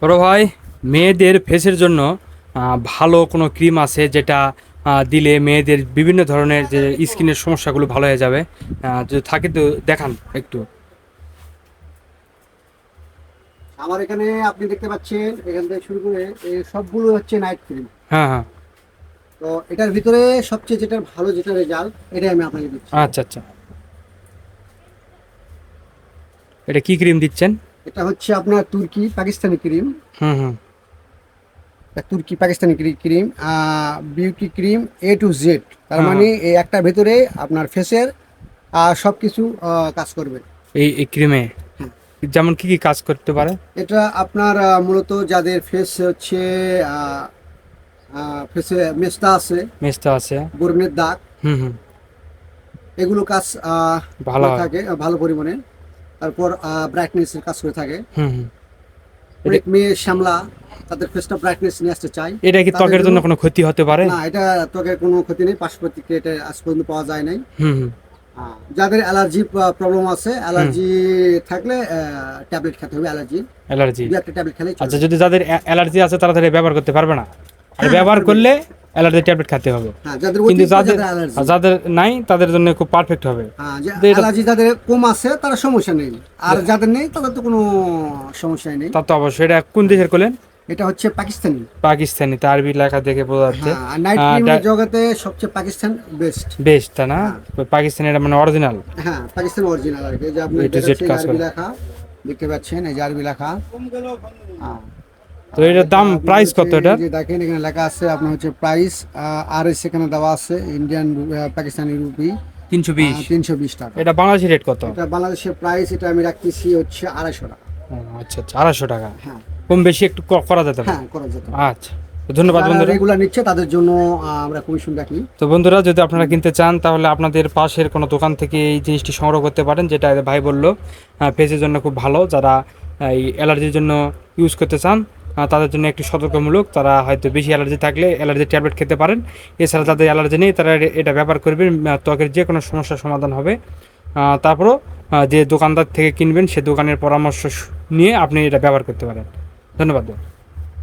বড় ভাই, মেয়েদের ফেসের জন্য ভালো কোনো ক্রিম আছে যেটা দিলে মেয়েদের বিভিন্ন ধরনের যে স্কিনের সমস্যাগুলো ভালো হয়ে যাবে? যদি থাকে তো দেখান একটু। আমার এখানে আপনি দেখতে পাচ্ছেন, এখান থেকে শুরু করে এই সবগুলো হচ্ছে নাইট ক্রিম। হ্যাঁ, হ্যাঁ। তো এটার ভিতরে সবচেয়ে যেটা ভালো, যেটা রেজাল্ট, এটাই আমি আপনাকে দিচ্ছি। আচ্ছা, আচ্ছা। এটা কি ক্রিম দিচ্ছেন? এটা হচ্ছে আপনার তুর্কি পাকিস্তানি ক্রিম। হুম, হুম। তুর্কি Pakistani cream, beauty cream A to Z। তার হ্যাঁ, মানে হ্যাঁ। এই একটা ভেতরে আপনার ফেসের সব কিছু কাজ করবে। এই ক্রিমে হ্যাঁ, যেমন কি কি কাজ করতে পারে? এটা আপনার মূলত যাদের ফেস হচ্ছে ফেসে মেস্তা আছে, মেস্তা আছে। বর্ণের দাগ, হুম, হুম। এগুলো কাজ ভালো করে হয়। থাকে ভালো পরিমাণে। তারপর ব্রাইটনেসের কাজ করে থাকে। হুম, হুম। এটা অনেক মেয়ে শ্যামলা, তাদের ফেসটা ব্রাইটনেস নিয়ে আসতে চায়, এটা কি তাদের ত্বকের জন্য। জন্য কোনো ক্ষতি হতে পারে? না, এটা ত্বকের কোনো ক্ষতি নেই, পার্শ্ব প্রতিক্রিয়া এটা আজ পর্যন্ত পাওয়া যায় নাই। হুম, হুম। যাদের অ্যালার্জি প্রবলেম আছে, হুম। অ্যালার্জি থাকলে ট্যাবলেট খেতে হবে, অ্যালার্জি অ্যালার্জি। দু একটা ট্যাবলেট খেলেই আচ্ছা, চলবে। যদি যাদের অ্যালার্জি আছে তারা তাহলে ব্যবহার করতে পারবে না, আর হ্যাঁ, হ্যাঁ, ব্যবহার পারবে। করলে অ্যালার্জি ট্যাবলেট খেতে হবে। হ্যাঁ, যাদের কিন্তু অতিরিক্ত, যাদের যাদের অ্যালার্জি, যাদের নাই তাদের জন্য খুব পারফেক্ট হবে। হ্যাঁ, যে কিন্তু এটা অ্যালার্জি যাদের কম আছে তারা সমস্যা নেই, আর যাদের নেই তাদের তো কোনো সমস্যাই নেই। তা তো অবশ্যই। এটা কোন হ্যাঁ, দেশের করলেন? এটা হচ্ছে পাকিস্তানি। পাকিস্তানি, তা আরবি লেখা দেখে বোঝা যাচ্ছে। হ্যাঁ, আর নাইট ক্রিমের জগতে সবচেয়ে পাকিস্তান বেস্ট। বেস্ট, তা না? হ্যাঁ, পাকিস্তানি এটা মানে অরিজিনাল। হ্যাঁ, পাকিস্তান অরিজিনাল আর কি, যে আপনি এ টু জেড দেখাচ্ছে কাজ আরবি করে। লেখা, দেখতে পাচ্ছেন এই যে আরবি লেখা। হ্যাঁ, তো এটার এটা দাম, আপনার প্রাইস হচ্ছে, কত এই এটার? যে দেখেন এখানে লেখা আছে আপনার হচ্ছে প্রাইস, আর এখানে দেওয়া আছে ইন্ডিয়ান পাকিস্তানি রুপি 320। 320 টাকা। এটা বাংলাদেশি রেট কত? এটা বাংলাদেশের প্রাইস, এটা আমি রাখতেছি হচ্ছে 250 টাকা। ও, আচ্ছা, আচ্ছা, 250 টাকা। হ্যাঁ, কম বেশি একটু করা যেতে পারে। হ্যাঁ, করা যেতে পারে। আচ্ছা, তো ধন্যবাদ যারা বন্ধুরা। রেগুলার নিচ্ছে তাদের জন্য আমরা কমিশন রাখি। তো বন্ধুরা, যদি আপনারা কিনতে চান তাহলে আপনাদের পাশের কোনো দোকান থেকে এই জিনিসটি সংগ্রহ করতে পারেন, যেটা ভাই বললো ফেসের জন্য খুব ভালো। যারা এই অ্যালার্জির জন্য ইউজ করতে চান তাদের জন্য একটি সতর্কমূলক। তারা হয়তো বেশি অ্যালার্জি থাকলে অ্যালার্জি ট্যাবলেট খেতে পারেন। এছাড়া যাদের অ্যালার্জি নেই তারা এটা ব্যবহার করবেন, ত্বকের যে কোনো সমস্যার সমাধান হবে। তারপরও যে দোকানদার থেকে কিনবেন সে দোকানের পরামর্শ নিয়ে আপনি এটা ব্যবহার করতে পারেন। ধন্যবাদ।